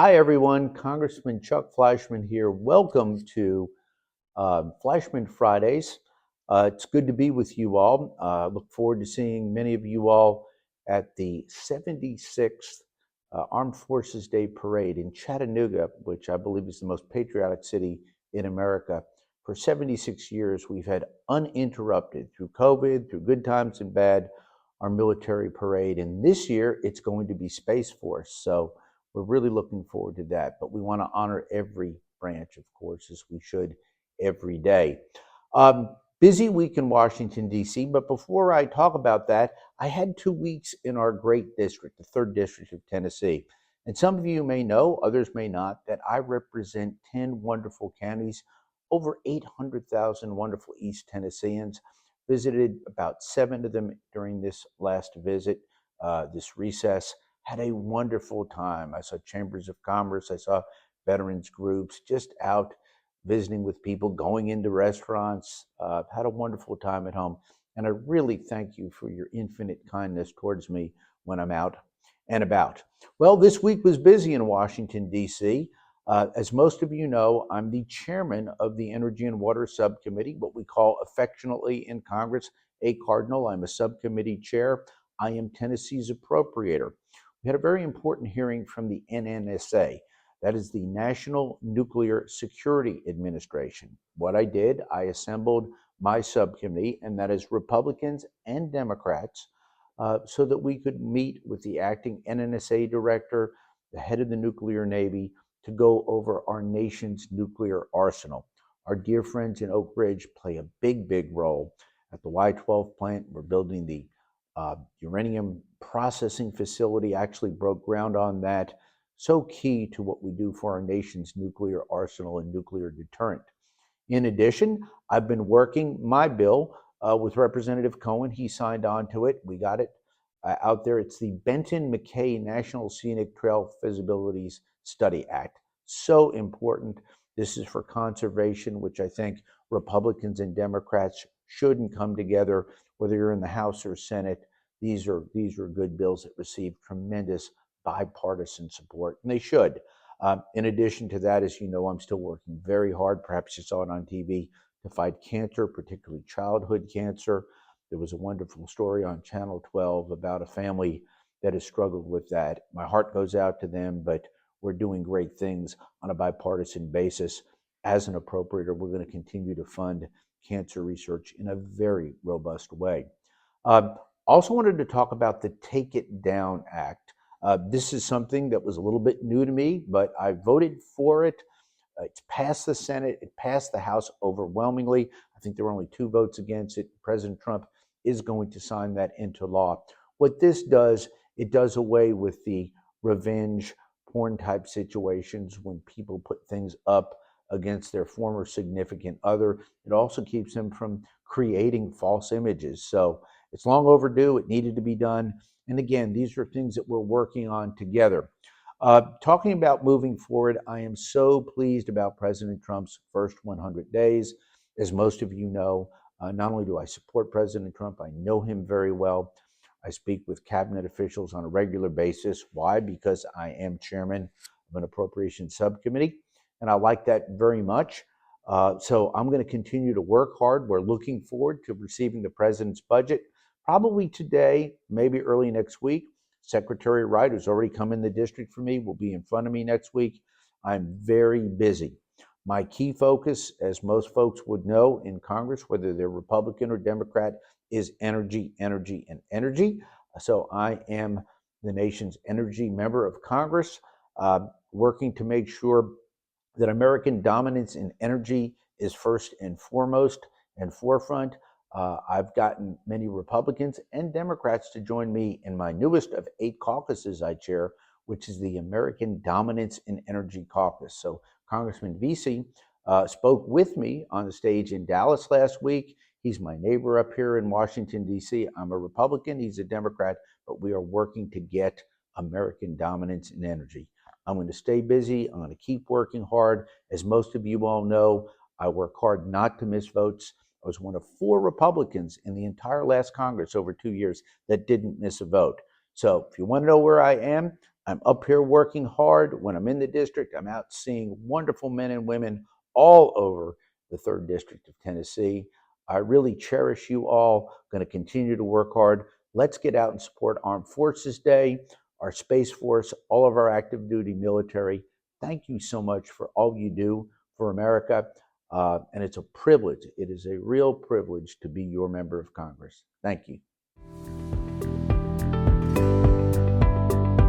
Hi, everyone. Congressman Chuck Fleischmann here. Welcome to Fleischmann Fridays. It's good to be with you all. Look forward to seeing many of you all at the 76th Armed Forces Day Parade in Chattanooga, which I believe is the most patriotic city in America. For 76 years, we've had uninterrupted, through COVID, through good times and bad, our military parade. And this year, it's going to be Space Force. So we're really looking forward to that. But we want to honor every branch, of course, as we should every day. Busy week in Washington, D.C., but before I talk about that, I had 2 weeks in our great district, the 3rd District of Tennessee. And some of you may know, others may not, that I represent 10 wonderful counties, over 800,000 wonderful East Tennesseans. Visited about 7 of them during this last visit, this recess. Had a wonderful time. I saw chambers of commerce, I saw veterans groups, just out visiting with people, going into restaurants, had a wonderful time at home. And I really thank you for your infinite kindness towards me when I'm out and about. Well, this week was busy in Washington, D.C. As most of you know, I'm the chairman of the Energy and Water Subcommittee, what we call affectionately in Congress a cardinal. I'm a subcommittee chair. I am Tennessee's appropriator. We had a very important hearing from the NNSA. That is the National Nuclear Security Administration. What I did, I assembled my subcommittee, and that is Republicans and Democrats, so that we could meet with the acting NNSA director, the head of the nuclear Navy, to go over our nation's nuclear arsenal. Our dear friends in Oak Ridge play a big, big role. At the Y-12 plant, we're building the uranium processing facility, actually broke ground on that. So key to what we do for our nation's nuclear arsenal and nuclear deterrent. In addition, I've been working my bill with Representative Cohen. He signed on to it. We got it out there. It's the Benton MacKaye National Scenic Trail Feasibility Study Act. So important. This is for conservation, which I think Republicans and Democrats shouldn't come together, whether you're in the House or Senate. These are good bills that receive tremendous bipartisan support, and they should. In addition to that, as you know, I'm still working very hard. Perhaps you saw it on TV, to fight cancer, particularly childhood cancer. There was a wonderful story on Channel 12 about a family that has struggled with that. My heart goes out to them, but we're doing great things on a bipartisan basis. As an appropriator, we're going to continue to fund cancer research in a very robust way. Also wanted to talk about the Take It Down Act. This is something that was a little bit new to me, but I voted for it. It's passed the Senate. It passed the House overwhelmingly. I think there were only 2 votes against it. President Trump is going to sign that into law. What this does, it does away with the revenge porn type situations when people put things up against their former significant other. It also keeps them from creating false images. So it's long overdue. It needed to be done. And again, these are things that we're working on together. Talking about moving forward, I am so pleased about President Trump's first 100 days. As most of you know, not only do I support President Trump, I know him very well. I speak with cabinet officials on a regular basis. Why? Because I am chairman of an appropriations subcommittee, and I like that very much. So I'm going to continue to work hard. We're looking forward to receiving the president's budget, probably today, maybe early next week. Secretary Wright, who's already come in the district for me, will be in front of me next week. I'm very busy. My key focus, as most folks would know in Congress, whether they're Republican or Democrat, is energy, energy, and energy. So I am the nation's energy member of Congress, working to make sure that American dominance in energy is first and foremost and forefront. I've gotten many Republicans and Democrats to join me in my newest of 8 caucuses I chair, which is the American Dominance in Energy Caucus. So Congressman Vesey spoke with me on the stage in Dallas last week. He's my neighbor up here in Washington, D.C. I'm a Republican, he's a Democrat, but we are working to get American dominance in energy. I'm going to stay busy. I'm going to keep working hard. As most of you all know, I work hard not to miss votes. I was one of 4 Republicans in the entire last Congress over 2 years that didn't miss a vote. So if you want to know where I am, I'm up here working hard. When I'm in the district, I'm out seeing wonderful men and women all over the 3rd District of Tennessee. I really cherish you all. Going to continue to work hard. Let's get out and support Armed Forces Day, our Space Force, all of our active duty military. Thank you so much for all you do for America. And it's a privilege. It is a real privilege to be your member of Congress. Thank you.